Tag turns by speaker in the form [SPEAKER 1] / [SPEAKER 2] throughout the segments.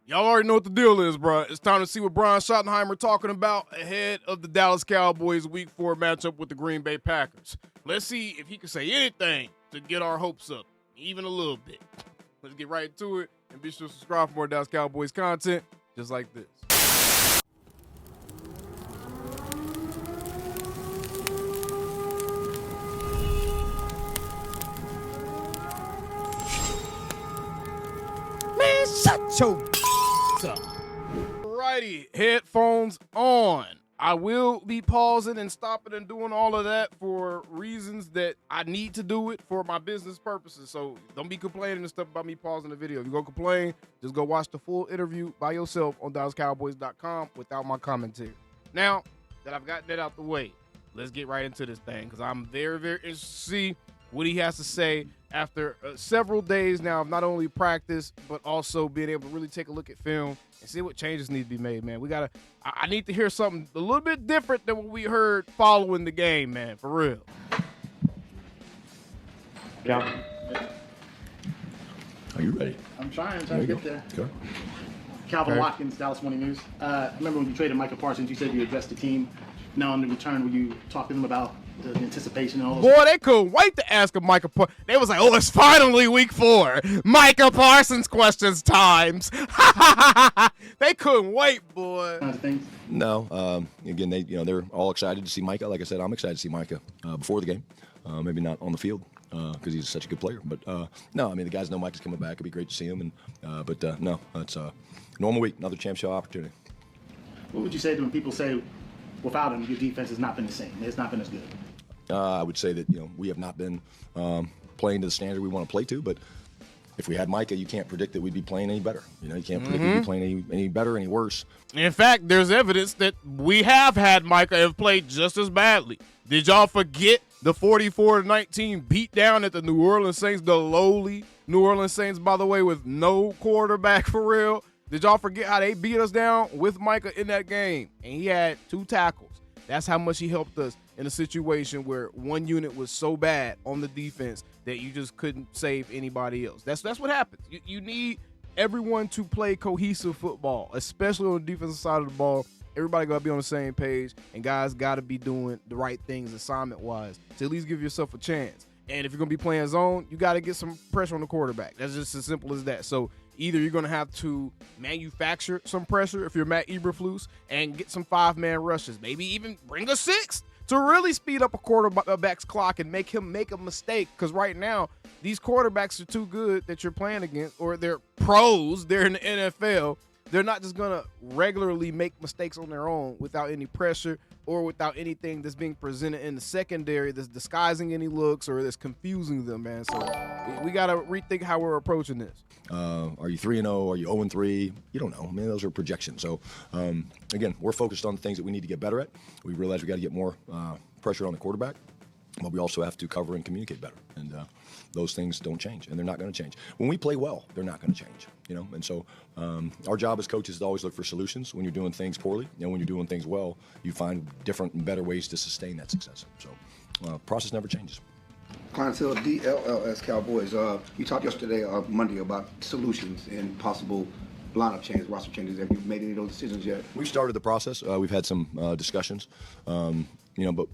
[SPEAKER 1] Y'all already know what the deal is, bro. It's time to see what Brian Schottenheimer talking about ahead of the Dallas Cowboys Week 4 matchup with the Green Bay Packers. Let's see if he can say anything to get our hopes up, even a little bit. Let's get right into it, and be sure to subscribe for more Dallas Cowboys content just like this. Man, shut your up. Alrighty, headphones on. I will be pausing and stopping and doing all of that for reasons that I need to do it for my business purposes. So don't be complaining and stuff about me pausing the video. If you go complain, just go watch the full interview by yourself on DallasCowboys.com without my commentary. Now that I've got that out the way, let's get right into this thing because I'm very, very interested to see what he has to say after several days now of not only practice, but also being able to really take a look at film and see what changes need to be made, man. I need to hear something a little bit different than what we heard following the game, man, for real.
[SPEAKER 2] Yeah.
[SPEAKER 3] Are you ready?
[SPEAKER 2] I'm trying to get there.
[SPEAKER 3] Go.
[SPEAKER 2] Calvin Watkins, Dallas Morning News. I remember when you traded Micah Parsons, you said you addressed the team. Now in the return, were you talking to them about the anticipation and all those?
[SPEAKER 1] Boy, they couldn't wait to ask him Micah Parsons. They was like, oh, it's finally week 4. Micah Parsons questions times. They couldn't wait, boy.
[SPEAKER 2] Kinds of things.
[SPEAKER 3] No. Again, they're all excited to see Micah. Like I said, I'm excited to see Micah before the game. Maybe not on the field because he's such a good player. But no, I mean the guys know Micah's coming back. It'd be great to see him. But no, it's a normal week, another championship opportunity.
[SPEAKER 2] What would you say to when people say, without him, your defense has not been the same? It's not been as good.
[SPEAKER 3] I would say that we have not been playing to the standard we want to play to. But if we had Micah, you can't predict that we'd be playing any better. You can't predict we'd be playing any better, any worse.
[SPEAKER 1] In fact, there's evidence that we have had Micah have played just as badly. Did y'all forget the 44-19 beatdown at the New Orleans Saints, the lowly New Orleans Saints, by the way, with no quarterback for real? Did y'all forget how they beat us down with Micah in that game? And he had 2 tackles. That's how much he helped us in a situation where one unit was so bad on the defense that you just couldn't save anybody else. That's what happens. You need everyone to play cohesive football, especially on the defensive side of the ball. Everybody got to be on the same page, and guys got to be doing the right things assignment-wise to at least give yourself a chance. And if you're going to be playing zone, you got to get some pressure on the quarterback. That's just as simple as that. So either you're going to have to manufacture some pressure if you're Matt Eberflus and get some 5-man rushes, maybe even bring a 6th to really speed up a quarterback's clock and make him make a mistake. Because right now, these quarterbacks are too good that you're playing against, or they're pros, they're in the NFL. They're not just going to regularly make mistakes on their own without any pressure or without anything that's being presented in the secondary that's disguising any looks or that's confusing them, man. So we got to rethink how we're approaching this.
[SPEAKER 3] Are you 3-0? Are you 0-3? You don't know. I mean, those are projections. So, again, we're focused on the things that we need to get better at. We realize we got to get more pressure on the quarterback, but we also have to cover and communicate better. And those things don't change, and they're not going to change. When we play well, they're not going to change, And so our job as coaches is to always look for solutions when you're doing things poorly. When you're doing things well, you find different and better ways to sustain that success. So process never changes.
[SPEAKER 4] Clarence Hill, DLLS Cowboys. You talked yesterday, Monday, about solutions and possible lineup changes, roster changes. Have you made any of those decisions yet?
[SPEAKER 3] We've started the process. We've had some discussions, but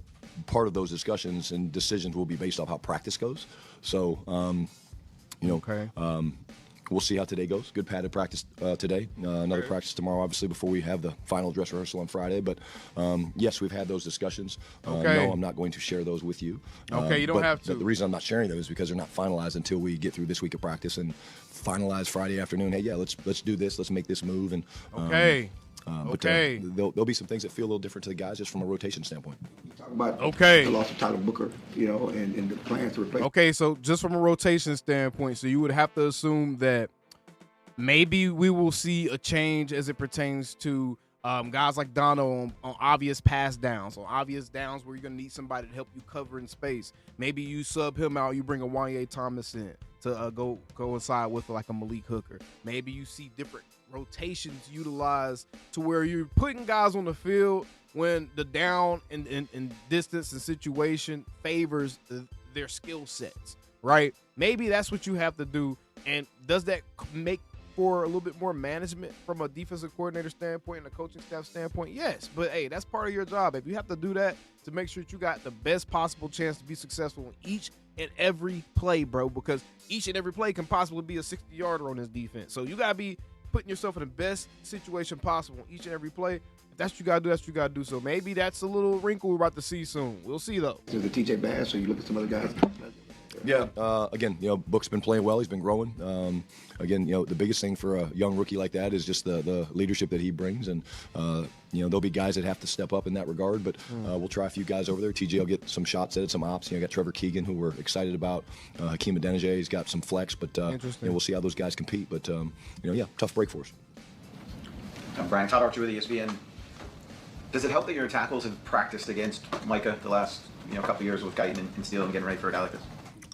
[SPEAKER 3] part of those discussions and decisions will be based off how practice goes. So,
[SPEAKER 1] Okay.
[SPEAKER 3] We'll see how today goes. Good padded practice today. Another practice tomorrow, obviously, before we have the final dress rehearsal on Friday. But, yes, we've had those discussions.
[SPEAKER 1] Okay.
[SPEAKER 3] No, I'm not going to share those with you.
[SPEAKER 1] Okay, you don't have to.
[SPEAKER 3] The reason I'm not sharing those is because they're not finalized until we get through this week of practice and finalize Friday afternoon. Hey, yeah, let's do this. Let's make this move. And But there'll be some things that feel a little different to the guys just from a rotation standpoint.
[SPEAKER 4] You talk about
[SPEAKER 1] the
[SPEAKER 4] loss of Tyler Booker, and the plans to replace.
[SPEAKER 1] Okay, so just from a rotation standpoint, so you would have to assume that maybe we will see a change as it pertains to guys like Dono on obvious pass downs, on obvious downs where you're going to need somebody to help you cover in space. Maybe you sub him out, you bring a Wanye Thomas in to go inside with like a Malik Hooker. Maybe you see different rotations utilized to where you're putting guys on the field when the down and distance and situation favors their skill sets, right? Maybe that's what you have to do. And does that make for a little bit more management from a defensive coordinator standpoint and a coaching staff standpoint? Yes. But, hey, that's part of your job. If you have to do that to make sure that you got the best possible chance to be successful in each and every play, bro, because each and every play can possibly be a 60-yarder on this defense. So you got to be putting yourself in the best situation possible each and every play. If that's what you got to do, that's what you got to do. So maybe that's a little wrinkle we're about to see soon. We'll see, though.
[SPEAKER 4] Is the TJ bad? So you look at some other guys.
[SPEAKER 3] Yeah. Again, Book's been playing well. He's been growing. Again, the biggest thing for a young rookie like that is just the leadership that he brings. And, there'll be guys that have to step up in that regard. But we'll try a few guys over there. TJ will get some shots at it, some ops. Got Trevor Keegan, who we're excited about. Hakeem Adeniji, he's got some flex. But we'll see how those guys compete. But, tough break for us.
[SPEAKER 5] Brian, Todd Archer with ESPN. Does it help that your tackles have practiced against Micah the last couple of years with Guyton and Steele and getting ready for a guy like this?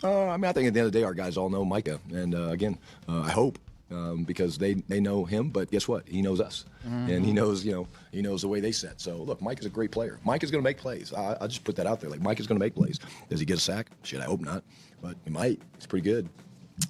[SPEAKER 3] I think at the end of the day, our guys all know Micah. And, I hope because they know him. But guess what? He knows us. Mm-hmm. And he knows the way they set. So, look, Micah's a great player. Micah's going to make plays. I just put that out there. Like, Micah's going to make plays. Does he get a sack? Shit, I hope not. But he might. He's pretty good.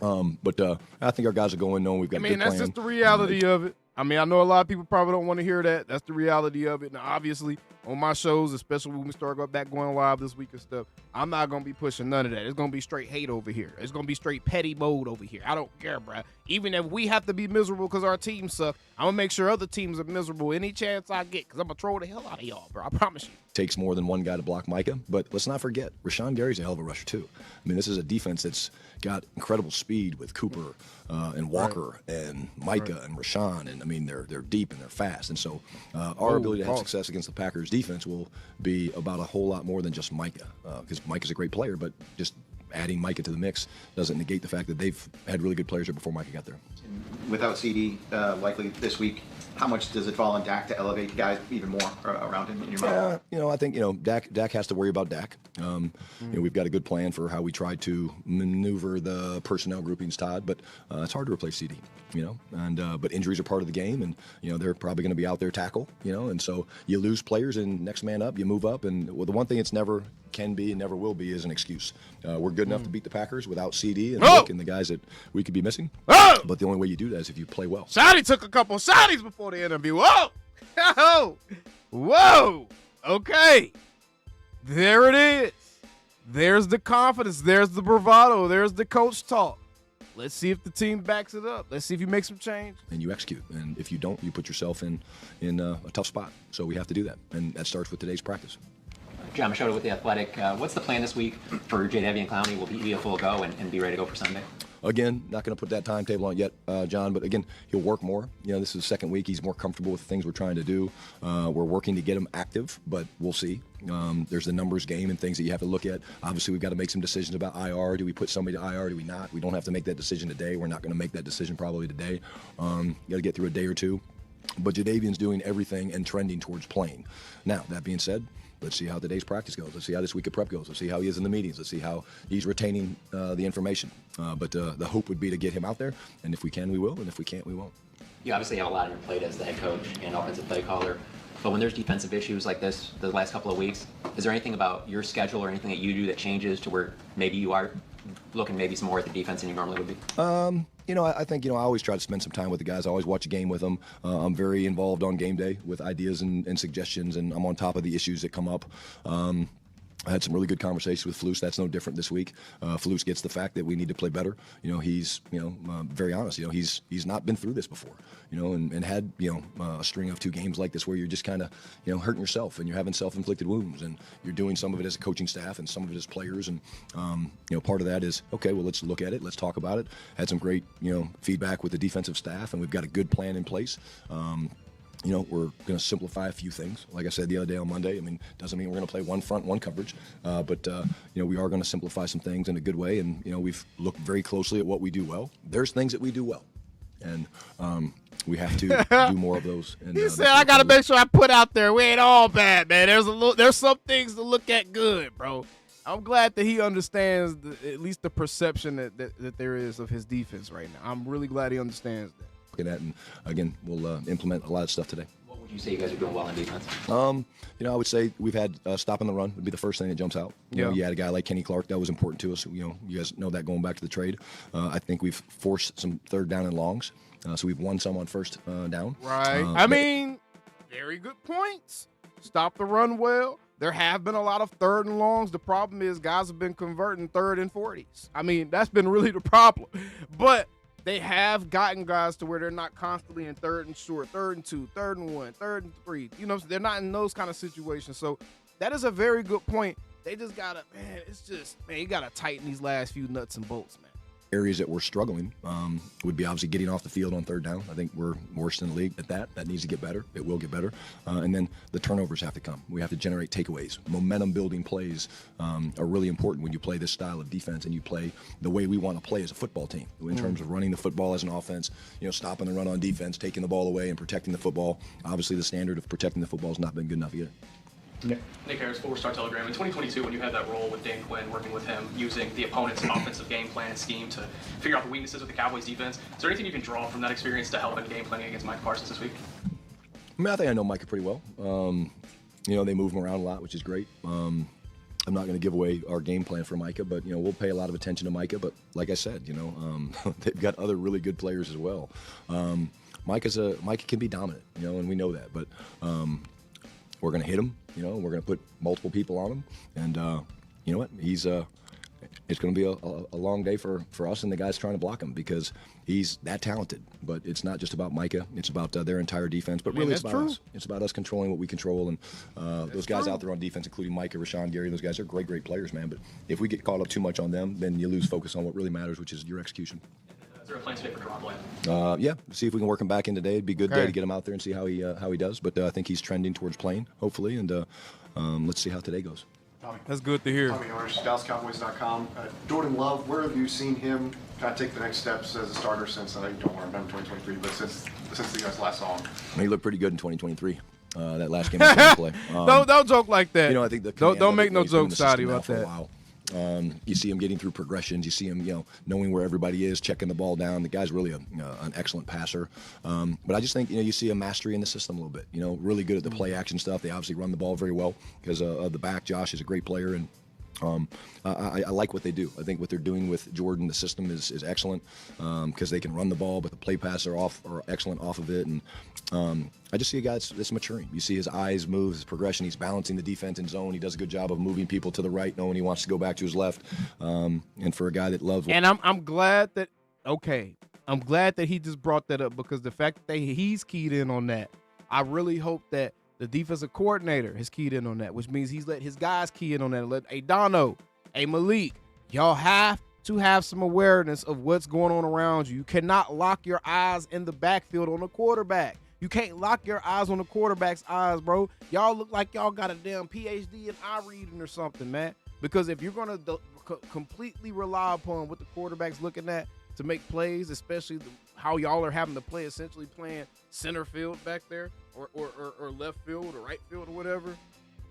[SPEAKER 3] But I think our guys are going knowing we've got a good plan.
[SPEAKER 1] That's just the reality of it. I know a lot of people probably don't want to hear that. That's the reality of it. Now, obviously, on my shows, especially when we start going live this week and stuff, I'm not going to be pushing none of that. It's going to be straight hate over here. It's going to be straight petty mode over here. I don't care, bro. Even if we have to be miserable because our team suck, I'm going to make sure other teams are miserable any chance I get because I'm going to troll the hell out of y'all, bro. I promise you.
[SPEAKER 3] Takes more than one guy to block Micah, but let's not forget, Rashawn Gary's a hell of a rusher, too. This is a defense that's got incredible speed with Cooper and Walker and Micah and Rashawn, and they're deep and they're fast, and so our ability to have success against the Packers defense will be about a whole lot more than just Micah, because Micah's a great player, but just adding Micah to the mix doesn't negate the fact that they've had really good players there before Micah got there.
[SPEAKER 5] Without CeeDee likely this week, how much does it fall on Dak to elevate guys even more around him in your mind?
[SPEAKER 3] I think Dak has to worry about Dak. We've got a good plan for how we try to maneuver the personnel groupings, Todd, but it's hard to replace CeeDee. But injuries are part of the game, and they're probably going to be out there tackle. And so you lose players, and next man up, you move up, and the one thing it's never can be and never will be is an excuse. We're good enough to beat the Packers without CeeDee and the guys that we could be missing. But the only way you do that is if you play well.
[SPEAKER 1] Shotty took a couple shotties before the interview. Whoa! Whoa! Okay. There it is. There's the confidence. There's the bravado. There's the coach talk. Let's see if the team backs it up. Let's see if you make some change.
[SPEAKER 3] And you execute. And if you don't, you put yourself in a tough spot. So we have to do that. And that starts with today's practice.
[SPEAKER 6] John Machado with The Athletic. What's the plan this week for Jadeveon and Clowney? Will he be a full go and be ready to go for Sunday?
[SPEAKER 3] Again, not going to put that timetable on yet, John, but again, he'll work more. This is the second week. He's more comfortable with the things we're trying to do. We're working to get him active, but we'll see. There's the numbers game and things that you have to look at. Obviously, we've got to make some decisions about IR. Do we put somebody to IR? Do we not? We don't have to make that decision today. We're not going to make that decision probably today. You got to get through a day or two. But Jadeveon's doing everything and trending towards playing. Now, that being said, let's see how today's practice goes. Let's see how this week of prep goes. Let's see how he is in the meetings. Let's see how he's retaining the information. But the hope would be to get him out there. And if we can, we will. And if we can't, we won't.
[SPEAKER 6] You obviously have a lot on your plate as the head coach and offensive play caller. But when there's defensive issues like this the last couple of weeks, is there anything about your schedule or anything that you do that changes to where maybe you are looking maybe some more at the defense than you normally would be?
[SPEAKER 3] I think, I always try to spend some time with the guys. I always watch a game with them. I'm very involved on game day with ideas and suggestions, and I'm on top of the issues that come up. I had some really good conversations with Flus. That's no different this week. Flus gets the fact that we need to play better. He's very honest. He's not been through this before. And had a string of 2 games like this where you're just kind of hurting yourself and you're having self-inflicted wounds and you're doing some of it as a coaching staff and some of it as players. And part of that is okay. Well, let's look at it. Let's talk about it. Had some great feedback with the defensive staff, and we've got a good plan in place. We're going to simplify a few things. Like I said the other day on Monday, doesn't mean we're going to play one front, one coverage. But we are going to simplify some things in a good way. And, we've looked very closely at what we do well. There's things that we do well. And we have to do more of those. And,
[SPEAKER 1] he said, I got to make sure I put out there, we ain't all bad, man. There's some things to look at good, bro. I'm glad that he understands at least the perception that there is of his defense right now. I'm really glad he understands that.
[SPEAKER 3] At, and again, we'll implement a lot of stuff today.
[SPEAKER 6] What Would you say you guys are doing well on defense?
[SPEAKER 3] I would say we've had stopping the run would be the first thing that jumps out. You had a guy like Kenny Clark that was important to us. You guys know that going back to the trade. I think we've forced some third down and longs, so we've won some on first down.
[SPEAKER 1] Right. Very good points. Stop the run well. There have been a lot of third and longs. The problem is guys have been converting third and 40s. That's been really the problem. But they have gotten guys to where they're not constantly in third and short, third and 2, third and 1, third and 3. They're not in those kind of situations. So that is a very good point. They just got to, you got to tighten these last few nuts and bolts, man.
[SPEAKER 3] Areas that we're struggling would be obviously getting off the field on third down. I think we're worse in the league at that. That needs to get better. It will get better. And then the turnovers have to come. We have to generate takeaways. Momentum-building plays are really important when you play this style of defense and you play the way we want to play as a football team in terms of running the football as an offense, stopping the run on defense, taking the ball away, and protecting the football. Obviously, the standard of protecting the football has not been good enough either.
[SPEAKER 7] Nick Harris, 4-Star Telegram. In 2022, when you had that role with Dan Quinn, working with him, using the opponent's offensive game plan and scheme to figure out the weaknesses of the Cowboys defense, is there anything you can draw from that experience to help in game planning against Micah Parsons this week?
[SPEAKER 3] I think I know Micah pretty well. They move him around a lot, which is great. I'm not going to give away our game plan for Micah, but we'll pay a lot of attention to Micah. But like I said, they've got other really good players as well. Micah can be dominant, and we know that. But we're going to hit him, we're going to put multiple people on him, and you know what? It's going to be a long day for us and the guys trying to block him because he's that talented. But it's not just about Micah; it's about their entire defense. But really, it's about us. It's about us controlling what we control, and those guys out there on defense, including Micah, Rashawn, Gary. Those guys are great players, man. But if we get caught up too much on them, then you lose focus on what really matters, which is your execution.
[SPEAKER 7] Is there a plan today for Deron Bland?
[SPEAKER 3] Yeah, see if we can work him back in today. It'd be a good day to get him out there and see how he does. But I think he's trending towards playing, hopefully, and let's see how today goes.
[SPEAKER 8] Tommy.
[SPEAKER 1] That's good to hear.
[SPEAKER 8] Tommy Orsh, DallasCowboys.com. Jordan Love, where have you seen him kind of take the next steps as a starter since, I don't remember 2023, but since you guys last saw him?
[SPEAKER 3] He looked pretty good in 2023. That last game he play.
[SPEAKER 1] Don't joke like that.
[SPEAKER 3] I think
[SPEAKER 1] don't make no jokes, Scotty, about that.
[SPEAKER 3] You see him getting through progressions. You see him, knowing where everybody is, checking the ball down. The guy's really an excellent passer. But I just think, you see a mastery in the system a little bit. Really good at the play action stuff. They obviously run the ball very well because of the back. Josh is a great player, and I like what they do. I think what they're doing with Jordan, the system is excellent because they can run the ball, but the play passes are excellent off of it. And I just see a guy that's maturing. You see his eyes move, his progression. He's balancing the defense in zone. He does a good job of moving people to the right, knowing he wants to go back to his left. And for a guy that loves,
[SPEAKER 1] and I'm glad that I'm glad that he just brought that up because the fact that he's keyed in on that, I really hope that the defensive coordinator has keyed in on that, which means he's let his guys key in on that. Let Dono, Malik, y'all have to have some awareness of what's going on around you. You cannot lock your eyes in the backfield on the quarterback. You can't lock your eyes on the quarterback's eyes, bro. Y'all look like y'all got a damn PhD in eye reading or something, man. Because if you're going to completely rely upon what the quarterback's looking at to make plays, especially how y'all are having to play, essentially playing center field back there or left field or right field or whatever,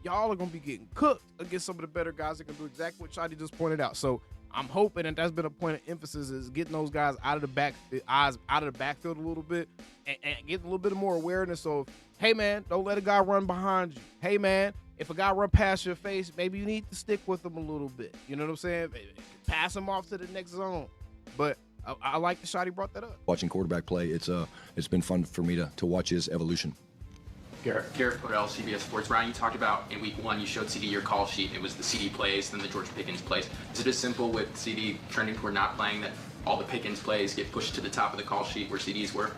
[SPEAKER 1] y'all are going to be getting cooked against some of the better guys that can do exactly what Shotty just pointed out. So I'm hoping, and that's been a point of emphasis, is getting those guys out of the backfield a little bit and getting a little bit more awareness of, hey, man, don't let a guy run behind you. Hey, man, if a guy run past your face, maybe you need to stick with him a little bit. You know what I'm saying? Pass him off to the next zone. But I like the shot he brought that up.
[SPEAKER 3] Watching quarterback play, it's been fun for me to watch his evolution.
[SPEAKER 7] Garrett Podell, CBS Sports. Ryan, you talked about in week 1, you showed CeeDee your call sheet. It was the CeeDee plays, then the George Pickens plays. Is it as simple with CeeDee trending toward not playing that all the Pickens plays get pushed to the top of the call sheet where CeeDees were?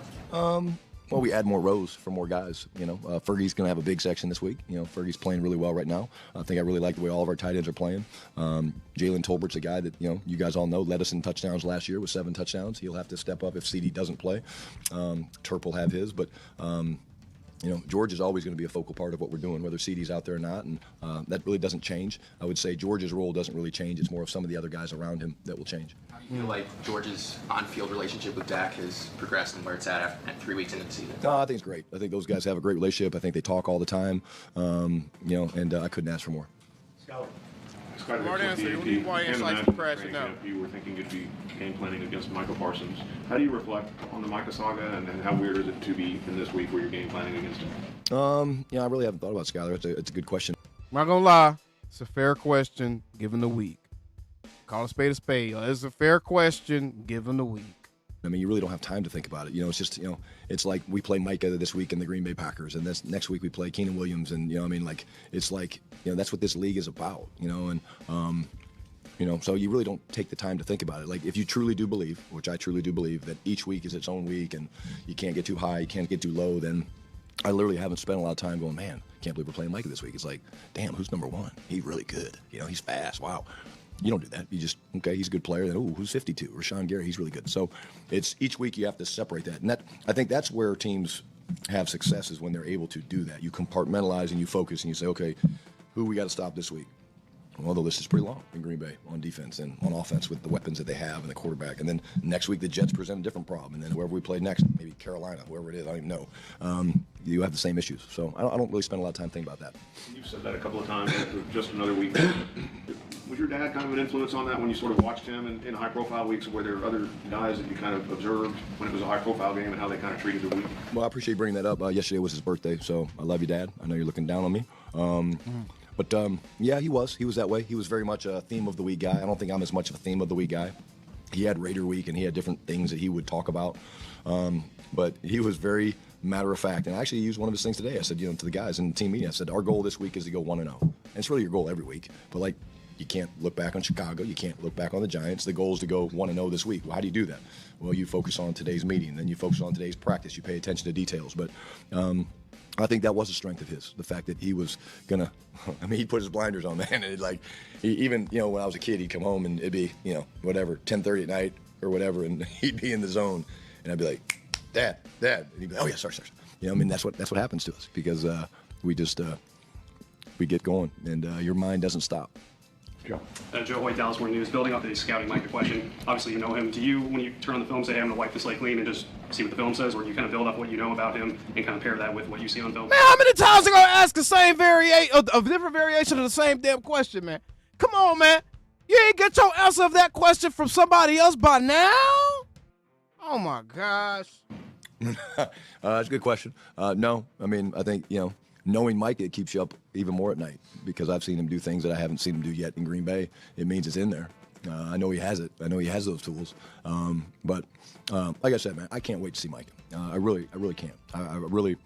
[SPEAKER 3] Well, we add more rows for more guys. Fergie's going to have a big section this week. Fergie's playing really well right now. I think I really like the way all of our tight ends are playing. Jalen Tolbert's a guy that, you guys all know led us in touchdowns last year with 7 touchdowns. He'll have to step up if CeeDee doesn't play. Terp will have his, but George is always going to be a focal part of what we're doing, whether CeeDee's out there or not, and that really doesn't change. I would say George's role doesn't really change. It's more of some of the other guys around him that will change.
[SPEAKER 7] How do you feel like George's on-field relationship with Dak has progressed and where it's at 3 weeks into the season?
[SPEAKER 3] I think it's great. I think those guys have a great relationship. I think they talk all the time, and I couldn't ask for more.
[SPEAKER 9] Skyler
[SPEAKER 1] Smart
[SPEAKER 9] Hicks
[SPEAKER 1] answer.
[SPEAKER 9] with
[SPEAKER 1] You
[SPEAKER 9] the
[SPEAKER 1] need why
[SPEAKER 9] AP, and
[SPEAKER 1] insights
[SPEAKER 9] imagine
[SPEAKER 1] for crashing
[SPEAKER 9] training
[SPEAKER 1] out.
[SPEAKER 9] camp, you were thinking you'd be game planning against Micah Parsons. How do you reflect on the Micah saga, and how weird is it to be in this week where you're game planning against him?
[SPEAKER 3] Yeah, I really haven't thought about Skyler. It's a good question.
[SPEAKER 1] I'm not gonna lie, it's a fair question given the week. Call a spade a spade. It's a fair question given the week.
[SPEAKER 3] I mean, you really don't have time to think about it. It's just, it's like we play Micah this week in the Green Bay Packers, and this next week we play Keenan Williams, and it's like, that's what this league is about, and so you really don't take the time to think about it. Like, if you truly do believe, which I truly do believe, that each week is its own week, and you can't get too high, you can't get too low, then I literally haven't spent a lot of time going, man, can't believe we're playing Micah this week. It's like, damn, who's number one? He's really good. He's fast. Wow. You don't do that. You just, okay, he's a good player. Then, who's 52? Rashawn Gary, he's really good. So it's each week you have to separate that. And I think that's where teams have success, is when they're able to do that. You compartmentalize and you focus and you say, okay, who we got to stop this week? Well, the list is pretty long in Green Bay on defense and on offense with the weapons that they have and the quarterback. And then next week the Jets present a different problem. And then whoever we play next, maybe Carolina, whoever it is, I don't even know. You have the same issues. So I don't really spend a lot of time thinking about that.
[SPEAKER 9] You've said that a couple of times after just another week. Was your dad kind of an influence on that when you sort of watched him in high-profile weeks? Were there other guys that you kind of observed when it was a high-profile game and how they kind of treated the week?
[SPEAKER 3] Well, I appreciate you bringing that up. Yesterday was his birthday, so I love you, Dad. I know you're looking down on me. But yeah, he was that way. He was very much a theme of the week guy. I don't think I'm as much of a theme of the week guy. He had Raider week, and he had different things that he would talk about. But he was very matter of fact. And I actually used one of his things today. I said, to the guys in the team meeting, I said, our goal this week is to go 1-0. And it's really your goal every week. But you can't look back on Chicago. You can't look back on the Giants. The goal is to go 1-0 this week. Well, how do you do that? Well, you focus on today's meeting. Then you focus on today's practice. You pay attention to details. But I think that was a strength of his, the fact that he was going to, he'd put his blinders on, man. And even, when I was a kid, he'd come home and it'd be, whatever, 10:30 at night or whatever, and he'd be in the zone. And I'd be like, Dad. And he'd be like, oh, yeah, sorry. That's what happens to us, because we just, we get going, and your mind doesn't stop.
[SPEAKER 9] Joe.
[SPEAKER 10] Joe Hoyt, Dallas Morning News. Building off the scouting Micah question, obviously you know him. Do you, when you turn on the film, say, hey, I'm going to wipe this slate clean and just see what the film says, or do you kind of build up what you know about him and kind of pair that with what you see on film?
[SPEAKER 1] Man, how many times are going to ask the same a different variation of the same damn question, man? Come on, man. You ain't get your answer of that question from somebody else by now? Oh, my gosh.
[SPEAKER 3] That's a good question. No, I think, knowing Mike, it keeps you up even more at night, because I've seen him do things that I haven't seen him do yet in Green Bay. It means it's in there. I know he has it. I know he has those tools. But like I said, man, I can't wait to see Mike. I really can't. I really,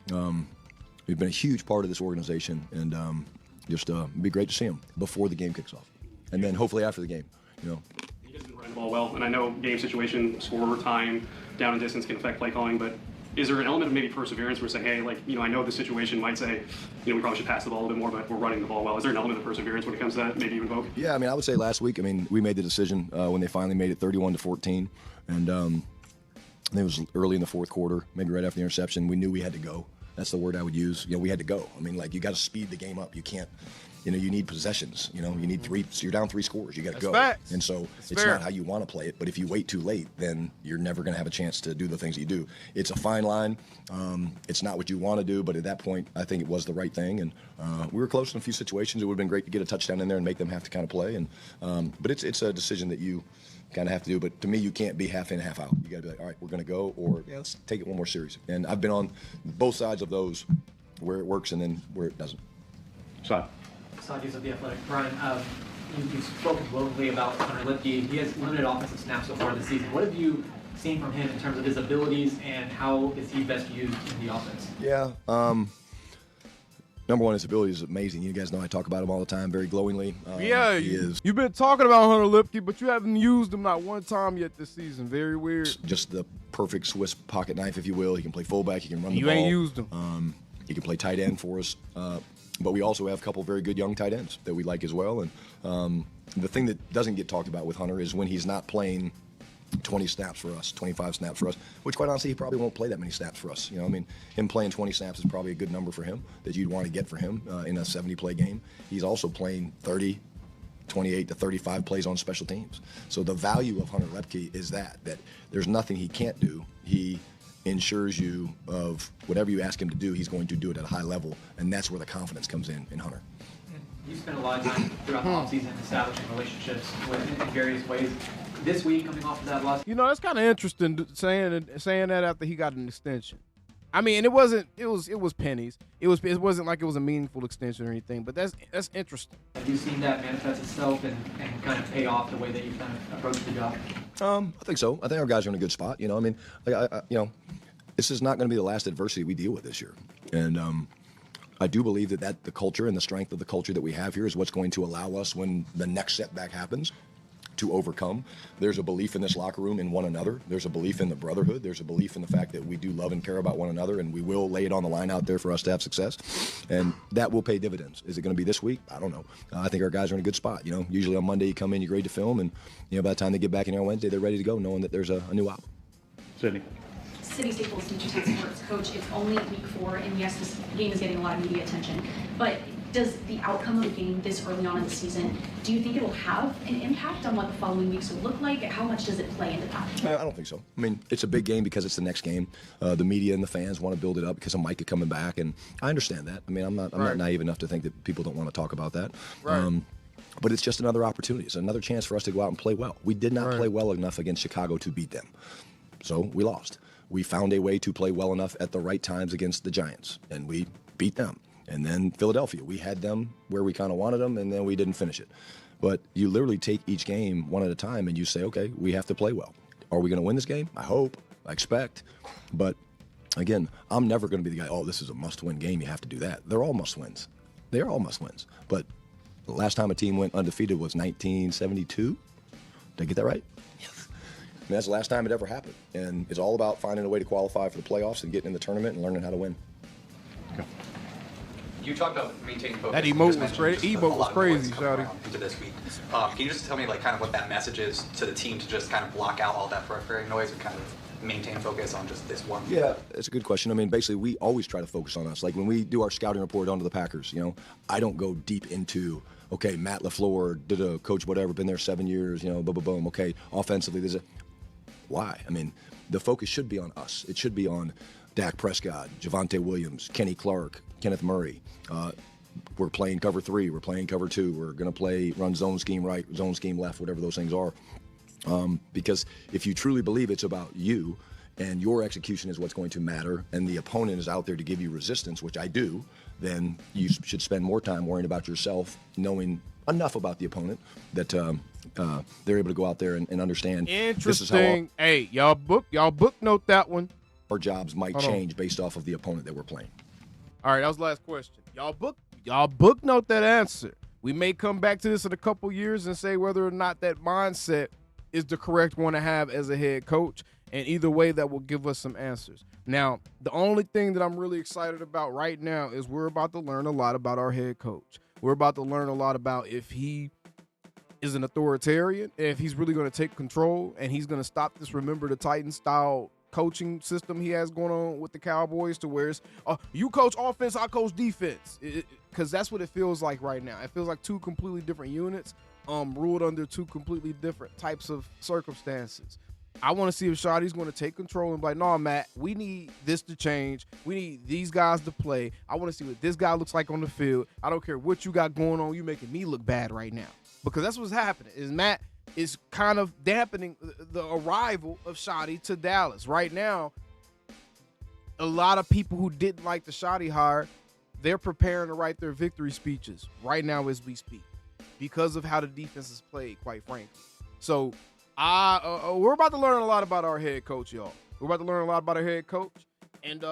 [SPEAKER 3] he's been a huge part of this organization, and it'd be great to see him before the game kicks off, and then hopefully after the game.
[SPEAKER 10] He has been running the ball well, and I know game situation, score, time, down and distance can affect play calling, but is there an element of maybe perseverance where saying, hey, I know the situation might say, we probably should pass the ball a bit more, but we're running the ball well. Is there an element of perseverance when it comes to that, maybe even both?
[SPEAKER 3] Yeah, I would say last week, we made the decision when they finally made it 31-14, and I think it was early in the fourth quarter, maybe right after the interception. We knew we had to go. That's the word I would use. We had to go. You got to speed the game up. You can't. You need possessions. You need three. So you're down 3 scores. You got to go.
[SPEAKER 1] Facts.
[SPEAKER 3] And so
[SPEAKER 1] That's
[SPEAKER 3] it's
[SPEAKER 1] fair.
[SPEAKER 3] not how you want to play it. But if you wait too late, then you're never going to have a chance to do the things you do. It's a fine line. It's not what you want to do, but at that point, I think it was the right thing. And we were close in a few situations. It would have been great to get a touchdown in there and make them have to kind of play. And but it's a decision that you kind of have to do. But to me, you can't be half in, half out. You got to be like, all right, we're going to go, or let's take it one more series. And I've been on both sides of those, where it works and then where it doesn't.
[SPEAKER 11] Saudis of The Athletic. Brian, you've spoken globally about Hunter Luepke. He has limited offensive snaps so far this season. What have you seen from him in terms of his abilities, and how is he best used in the offense?
[SPEAKER 3] Yeah. Number one, his ability is amazing. You guys know I talk about him all the time, very glowingly. He is
[SPEAKER 1] You've been talking about Hunter Luepke, but you haven't used him not one time yet this season. Very weird.
[SPEAKER 3] just the perfect Swiss pocket knife, if you will. He can play fullback. He can run the ball.
[SPEAKER 1] You ain't used him.
[SPEAKER 3] He can play tight end for us. But we also have a couple very good young tight ends that we like as well. And the thing that doesn't get talked about with Hunter is when he's not playing 20 snaps for us, 25 snaps for us, which quite honestly, he probably won't play that many snaps for us. Him playing 20 snaps is probably a good number for him that you'd want to get for him in a 70-play game. He's also playing 28 to 35 plays on special teams. So the value of Hunter Luepke is that there's nothing he can't do. He ensures you of whatever you ask him to do, he's going to do it at a high level, and that's where the confidence comes in Hunter.
[SPEAKER 11] you spent a lot of time throughout the offseason establishing relationships in various ways. This week, coming off of that loss,
[SPEAKER 1] That's kind of interesting saying that after he got an extension. I mean, it was pennies. It wasn't like it was a meaningful extension or anything, but that's interesting.
[SPEAKER 11] have you seen that manifest itself and kind of pay off the way that you've kind of approached the job?
[SPEAKER 3] I think so. I think our guys are in a good spot. I mean, this is not going to be the last adversity we deal with this year, and I do believe that the culture and the strength of the culture that we have here is what's going to allow us when the next setback happens to overcome. There's a belief in this locker room in one another. There's a belief in the brotherhood. There's a belief in the fact that we do love and care about one another, and we will lay it on the line out there for us to have success, and that will pay dividends. Is it going to be this week? I don't know. I think our guys are in a good spot. Usually on Monday you come in, you're ready to film, and by the time they get back in here on Wednesday, they're ready to go, knowing that there's a new op.
[SPEAKER 9] Sydney.
[SPEAKER 12] City Staples Team Sports coach, it's only week 4, and yes, this game is getting a lot of media attention, but does the outcome of the game this early on in the season, do you think it will have an impact on what the following weeks will look like? How much does it play into that?
[SPEAKER 3] I don't think so. I mean, it's a big game because it's the next game. The media and the fans want to build it up because of Micah coming back, and I understand that. I mean, I'm not naive enough to think that people don't want to talk about that.
[SPEAKER 1] Right.
[SPEAKER 3] But it's just another opportunity. It's another chance for us to go out and play well. We did not play well enough against Chicago to beat them, so we lost. We found a way to play well enough at the right times against the Giants, and we beat them. And then Philadelphia, we had them where we kind of wanted them, and then we didn't finish it. But you literally take each game one at a time, and you say, okay, we have to play well. Are we going to win this game? I hope. I expect. But, again, I'm never going to be the guy, oh, this is a must-win game. You have to do that. They're all must-wins. They are all must-wins. But the last time a team went undefeated was 1972. Did I get that right? Yes. And that's the last time it ever happened. And it's all about finding a way to qualify for the playoffs and getting in the tournament and learning how to win.
[SPEAKER 13] You talked about maintaining focus.
[SPEAKER 1] That emote was crazy. Emote was crazy, Shotty.
[SPEAKER 13] Into this week, can you just tell me kind of what that message is to the team to just kind of block out all that peripheral noise and kind of maintain focus on just this one?
[SPEAKER 3] Yeah, it's a good question. I mean, basically, we always try to focus on us. Like when we do our scouting report onto the Packers, I don't go deep into, okay, Matt LaFleur, did a coach whatever, been there 7 years, boom, boom, boom. Okay, offensively, why? I mean, the focus should be on us. It should be on Dak Prescott, Javonte Williams, Kenny Clark, Kenneth Murray. We're playing cover 3. We're playing cover 2. We're going to run zone scheme right, zone scheme left, whatever those things are. Because if you truly believe it's about you and your execution is what's going to matter, and the opponent is out there to give you resistance, which I do, then you should spend more time worrying about yourself, knowing enough about the opponent that they're able to go out there and understand.
[SPEAKER 1] Interesting.
[SPEAKER 3] This is how
[SPEAKER 1] hey, y'all book note that one.
[SPEAKER 3] Our jobs might change based off of the opponent that we're playing.
[SPEAKER 1] All right, that was the last question. Y'all book note that answer. We may come back to this in a couple years and say whether or not that mindset is the correct one to have as a head coach. And either way, that will give us some answers. Now, the only thing that I'm really excited about right now is we're about to learn a lot about our head coach. We're about to learn a lot about if he is an authoritarian, if he's really going to take control, and he's going to stop this Remember the Titans style coaching system he has going on with the Cowboys, to where it's you coach offense, I coach defense, because that's what it feels like right now. It feels like two completely different units ruled under two completely different types of circumstances. I want to see if Shotty's going to take control and be like, no, Matt, we need this to change. We need these guys to play. I want to see what this guy looks like on the field. I don't care what you got going on. You making me look bad right now. Because that's what's happening, is Matt is kind of dampening the arrival of Shotty to Dallas. Right now, a lot of people who didn't like the Shotty hire, they're preparing to write their victory speeches right now as we speak because of how the defense is played, quite frankly. So we're about to learn a lot about our head coach, y'all. We're about to learn a lot about our head coach, and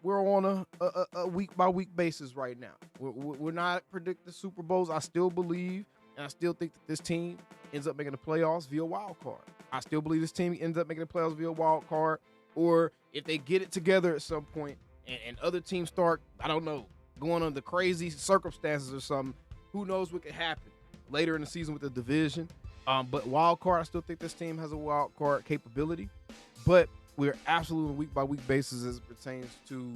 [SPEAKER 1] we're on a week-by-week basis right now. We're not predicting Super Bowls. I still believe, and I still think that this team ends up making the playoffs via wild card. I still believe this team ends up making the playoffs via wild card, or if they get it together at some point and other teams start, I don't know, going under crazy circumstances or something, who knows what could happen later in the season with the division. But wild card, I still think this team has a wild card capability. But we're absolutely week-by-week basis as it pertains to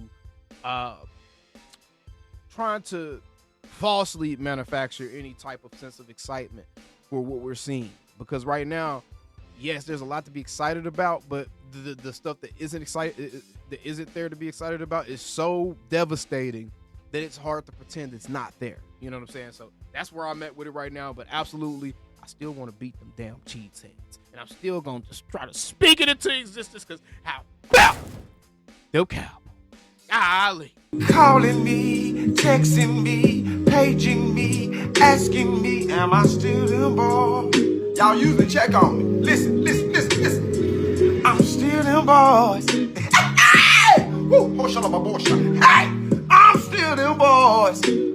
[SPEAKER 1] trying to falsely manufacture any type of sense of excitement for what we're seeing. Because right now, yes, there's a lot to be excited about, but the stuff that isn't there to be excited about is so devastating that it's hard to pretend it's not there. You know what I'm saying? So That's where I'm at with it right now. But absolutely, I still want to beat them damn cheese heads. And I'm still going to just try to speak it into existence because how about the Cowboys? Golly.
[SPEAKER 14] Calling me, texting me, paging me, asking me, am I still them boys? Y'all usually check on me. Listen. I'm still them boys. Hey! Woo! Hey! I'm still them boys.